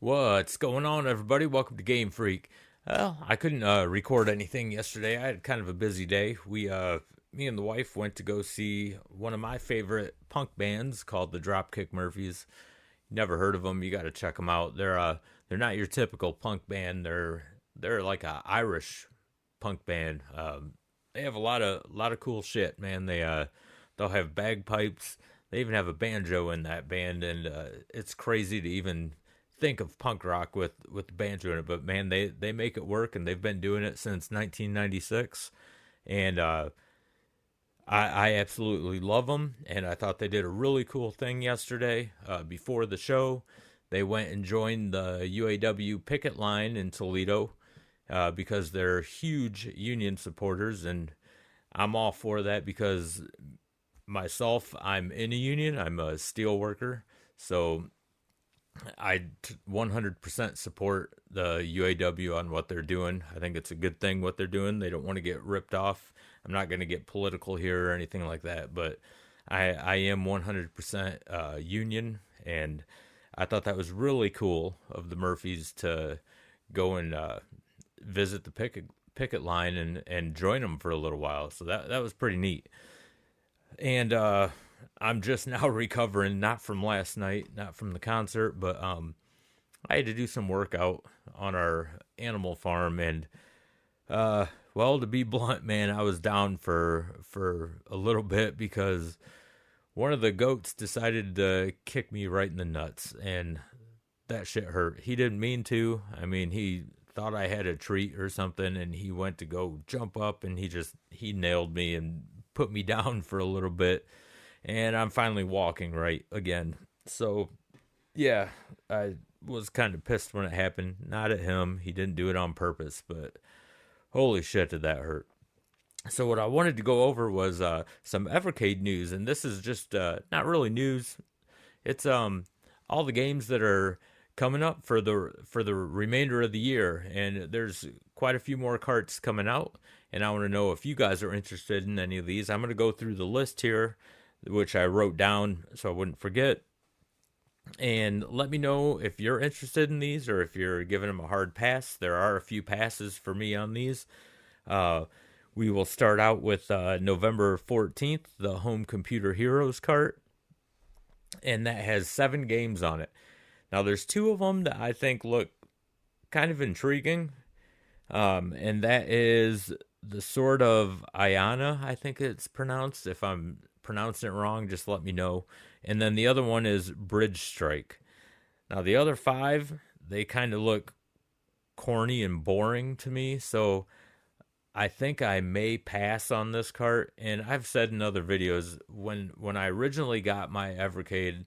What's going on, everybody? Welcome to GameFreak. Well, I couldn't record anything yesterday. I had kind of a busy day. Me and the wife went to go see one of my favorite punk bands called the Dropkick Murphys. Never heard of them? You got to check them out. They're not your typical punk band. They're like a Irish punk band. They have a lot of cool shit, man. They'll have bagpipes. They even have a banjo in that band, and it's crazy to even think of punk rock with banjo in it, but man, they make it work, and they've been doing it since 1996, and I absolutely love them. And I thought they did a really cool thing yesterday. Before the show, they went and joined the UAW picket line in Toledo because they're huge union supporters, and I'm all for that because myself, I'm in a union. I'm a steel worker, so I 100% support the UAW on what they're doing. I think it's a good thing what they're doing. They don't want to get ripped off. I'm not going to get political here or anything like that, but I am 100% union, and I thought that was really cool of the Murphys to go and visit the picket line and join them for a little while. So that was pretty neat. And I'm just now recovering, not from last night, not from the concert, but I had to do some workout on our animal farm, and well, to be blunt, man, I was down for a little bit because one of the goats decided to kick me right in the nuts, and that shit hurt. He didn't mean to. I mean, he thought I had a treat or something, and he went to go jump up, and he nailed me and put me down for a little bit. And I'm finally walking right again. So, yeah, I was kind of pissed when it happened. Not at him. He didn't do it on purpose, but holy shit, did that hurt. So what I wanted to go over was some Evercade news, and this is just not really news. It's all the games that are coming up for the remainder of the year, and there's quite a few more carts coming out, and I want to know if you guys are interested in any of these. I'm going to go through the list here, which I wrote down so I wouldn't forget. And let me know if you're interested in these or if you're giving them a hard pass. There are a few passes for me on these. We will start out with November 14th, the Home Computer Heroes cart. And that has 7 games on it. Now, there's 2 of them that I think look kind of intriguing. And that is the Sword of Ayana, I think it's pronounced. If I'm pronouncing it wrong, just let me know. And then the other one is Bridge Strike. Now, the other 5, they kind of look corny and boring to me, so I think I may pass on this cart. And I've said in other videos, when I originally got my Evercade,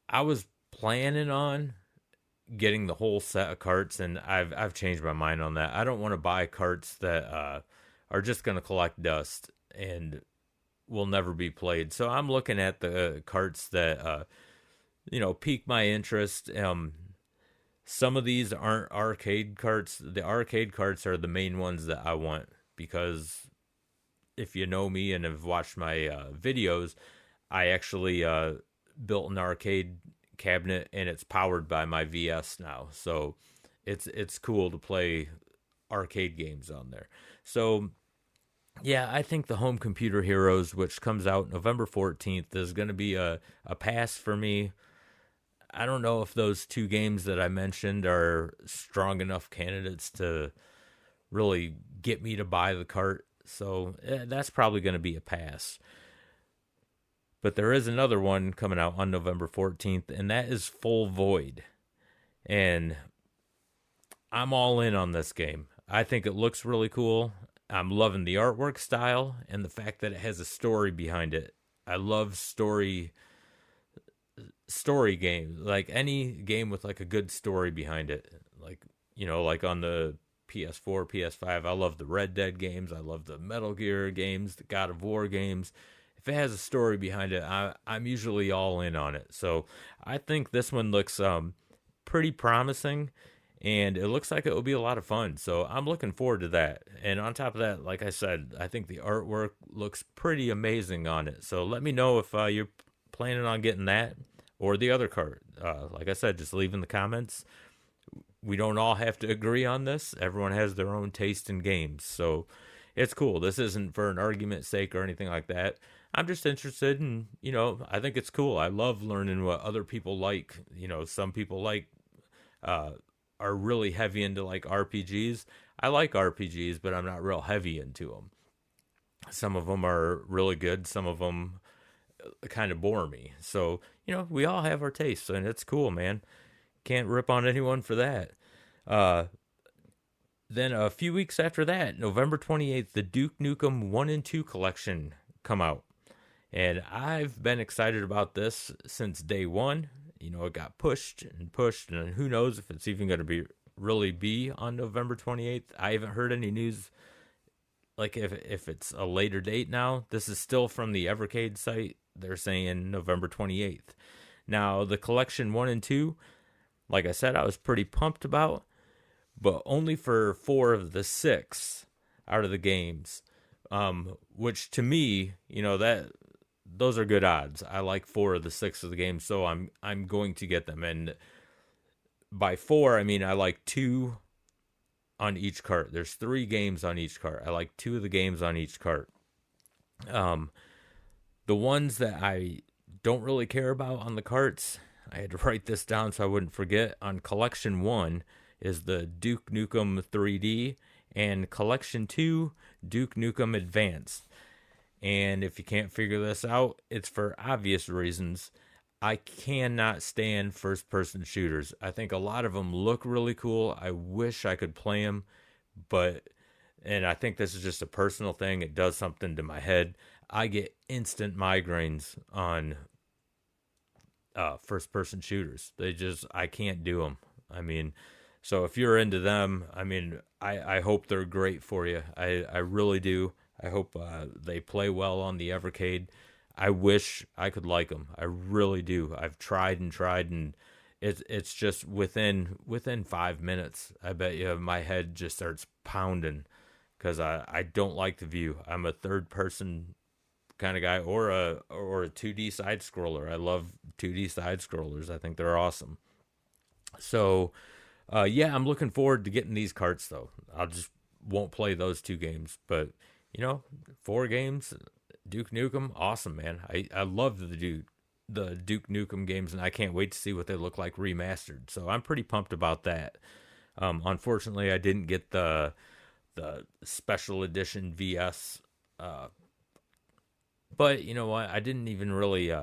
I was planning on getting the whole set of carts, and I've changed my mind on that. I don't want to buy carts that are just going to collect dust and will never be played. So I'm looking at the carts that pique my interest. Some of these aren't arcade carts. The arcade carts are the main ones that I want, because if you know me and have watched my videos, I actually built an arcade cabinet, and it's powered by my VS now. So it's cool to play arcade games on there. So yeah, I think the Home Computer Heroes, which comes out November 14th, is going to be a pass for me. I don't know if those 2 games that I mentioned are strong enough candidates to really get me to buy the cart. So that's probably going to be a pass. But there is another one coming out on November 14th, and that is Full Void. And I'm all in on this game. I think it looks really cool. I'm loving the artwork style and the fact that it has a story behind it. I love story games. Like any game with like a good story behind it. Like on the PS4, PS5, I love the Red Dead games. I love the Metal Gear games, the God of War games. If it has a story behind it, I'm usually all in on it. So I think this one looks pretty promising, and it looks like it will be a lot of fun. So I'm looking forward to that. And on top of that, like I said, I think the artwork looks pretty amazing on it. So let me know if you're planning on getting that. or the other cart. Like I said, just leave in the comments. We don't all have to agree on this. Everyone has their own taste in games. So it's cool. This isn't for an argument's sake or anything like that. I'm just interested in, I think it's cool. I love learning what other people like. Some people uh, are really heavy into like RPGs. I like RPGs, but I'm not real heavy into them. Some of them are really good. Some of them kind of bore me. So, we all have our tastes, and it's cool, man. Can't rip on anyone for that. Uh, then a few weeks after that, November 28th, the Duke Nukem 1 and 2 collection come out. And I've been excited about this since day one. It got pushed and pushed, and who knows if it's even going to be on November 28th. I haven't heard any news like if it's a later date now. This is still from the Evercade site. They're saying November 28th. Now, the collection 1 and 2, like I said, I was pretty pumped about, but only for 4 of the 6 out of the games, which to me, that those are good odds. I like 4 of the 6 of the games, so I'm going to get them. And by 4, I mean I like 2 on each cart. There's 3 games on each cart. I like 2 of the games on each cart. The ones that I don't really care about on the carts, I had to write this down so I wouldn't forget. On Collection 1 is the Duke Nukem 3D, and Collection 2, Duke Nukem Advanced. And if you can't figure this out, it's for obvious reasons. I cannot stand first-person shooters. I think a lot of them look really cool. I wish I could play them, and I think this is just a personal thing. It does something to my head. I get instant migraines on first-person shooters. I can't do them. I mean, so if you're into them, I mean, I hope they're great for you. I really do. I hope they play well on the Evercade. I wish I could like them. I really do. I've tried, and it's just within 5 minutes, I bet you my head just starts pounding because I don't like the view. I'm a third-person kind of guy, or a 2D side scroller. I love 2D side scrollers. I think they're awesome. So, yeah, I'm looking forward to getting these carts though. Won't play those 2 games, but 4 games, Duke Nukem, awesome, man. I love the Duke Nukem games, and I can't wait to see what they look like remastered. So I'm pretty pumped about that. Unfortunately, I didn't get the special edition VS. But you know what? I didn't even really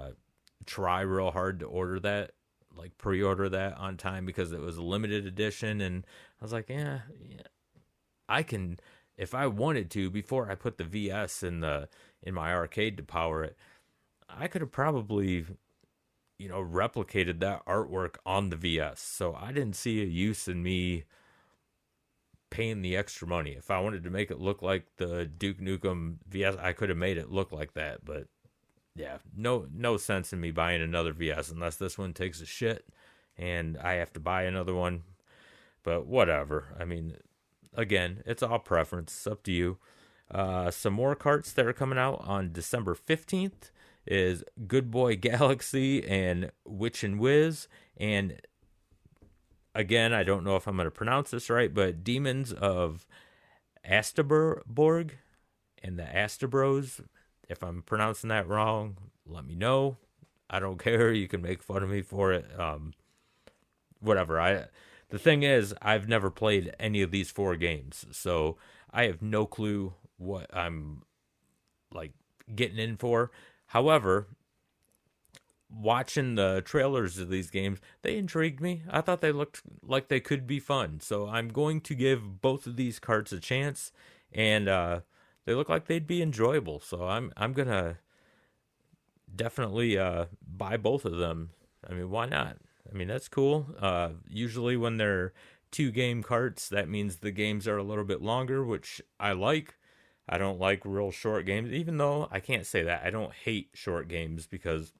try real hard to order that, like pre-order that on time, because it was a limited edition, and I was like, yeah, I can, if I wanted to, before I put the VS in my arcade to power it, I could have probably, replicated that artwork on the VS. So I didn't see a use in me paying the extra money. If I wanted to make it look like the Duke Nukem VS, I could have made it look like that. But yeah, no sense in me buying another VS unless this one takes a shit and I have to buy another one. But whatever. I mean, again, it's all preference. It's up to you. Some more carts that are coming out on December 15th is Good Boy Galaxy and Witch and Whiz. And again, I don't know if I'm going to pronounce this right, but Demons of Astaborg and the Astabros. If I'm pronouncing that wrong, let me know. I don't care. You can make fun of me for it. Whatever. The thing is, I've never played any of these 4 games, so I have no clue what I'm like getting in for. However, watching the trailers of these games, they intrigued me. I thought they looked like they could be fun, so I'm going to give both of these carts a chance, and they look like they'd be enjoyable. So I'm gonna definitely buy both of them. I mean, why not? I mean, that's cool. Usually when they're 2 game carts, that means the games are a little bit longer, which I like. I don't like real short games, even though I can't say that. I don't hate short games because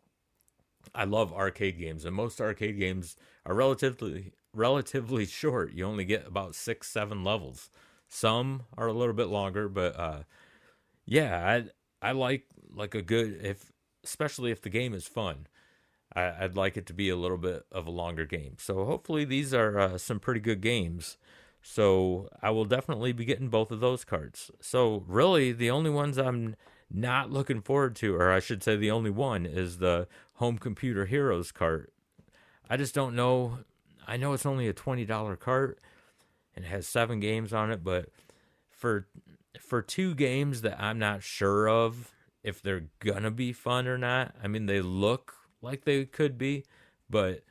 I love arcade games, and most arcade games are relatively short. You only get about 6-7 levels. Some are a little bit longer, but yeah, I like a good, especially if the game is fun. I'd like it to be a little bit of a longer game. So hopefully these are some pretty good games. So I will definitely be getting both of those carts. So really, the only ones I'm not looking forward to, or I should say the only one, is the Home Computer Heroes cart. I just don't know. I know it's only a $20 cart and it has 7 games on it, but for 2 games that I'm not sure of if they're gonna be fun or not. I mean, they look like they could be, but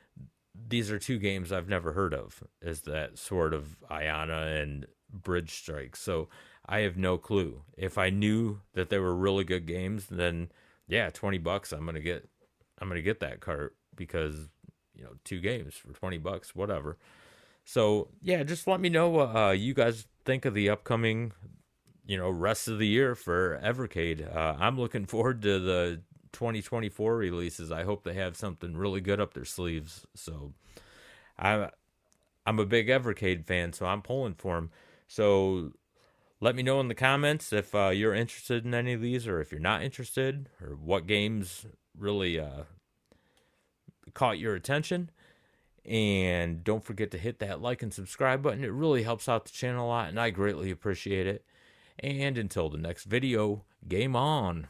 these are 2 games I've never heard of. Is that sort of Iana and Bridge Strike? So I have no clue. If I knew that they were really good games, then yeah, $20. I'm gonna get that cart because 2 games for $20, whatever. So yeah, just let me know what you guys think of the upcoming rest of the year for Evercade. I'm looking forward to the 2024 releases. I hope they have something really good up their sleeves. So I'm a big Evercade fan, so I'm pulling for them. So let me know in the comments if you're interested in any of these, or if you're not interested, or what games really caught your attention. And don't forget to hit that like and subscribe button. It really helps out the channel a lot, and I greatly appreciate it. And until the next video, game on.